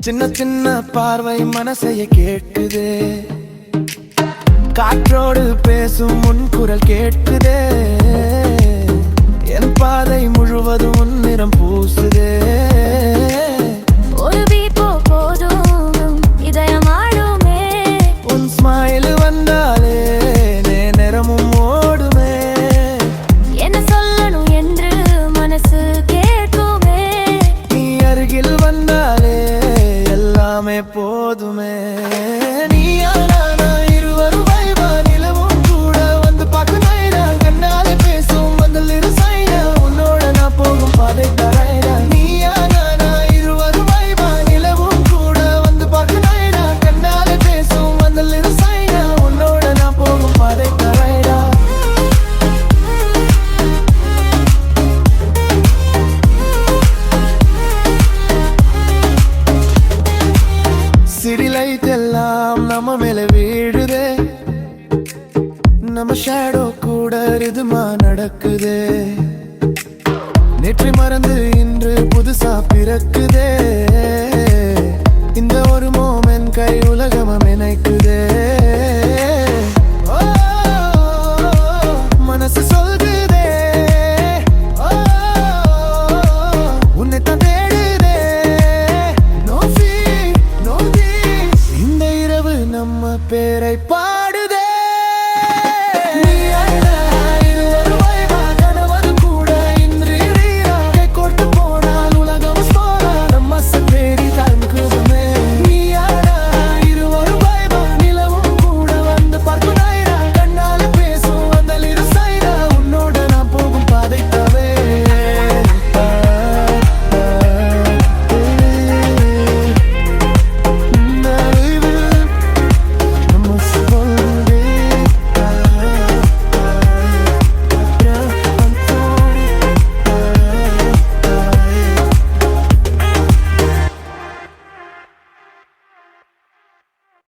சின்ன சின்ன பார்வை மனசைய கேட்குதே, காற்றோடு பேசும் உன் குரல் கேட்குதே, என் பாதை முழுவதும் உன் நிறம் பூசுதே. ஒரு பீப்போ போதும் இதயமாடுமே, உன் ஸ்மைல் வந்தாலே நேரமும் ஓடுமே. என்ன சொல்லணும் என்று மனசு கேட்குமே, நீ அருகில் வந்தாலே எல்லாமே போதுமே. நீயா நானா இருவரும் வைவா, நிலவும் கூட வந்து பார்க்க நாயிடா, கண்ணாலே பேசும் வந்தல் இரு சாயிடா, உன்னோட நான் போகும் பாதை தராயிடா. நீயா நானா இருவரும் வைவா, நிலவும் கூட வந்து பார்க்க நாயிடா, கண்ணாலே பேசும் வந்தல் இரு சாயிடா, உன்னோட நான் போகும் பாதை தராயிடா. சிடி லைட் எல்லாம் நம்ம மேல வீழுதே, நம்ம ஷேடோ கூட ரிதுமா நடக்குதே. நேற்று மறந்து இன்று புதுசா பிறக்குதே, இந்த ஒரு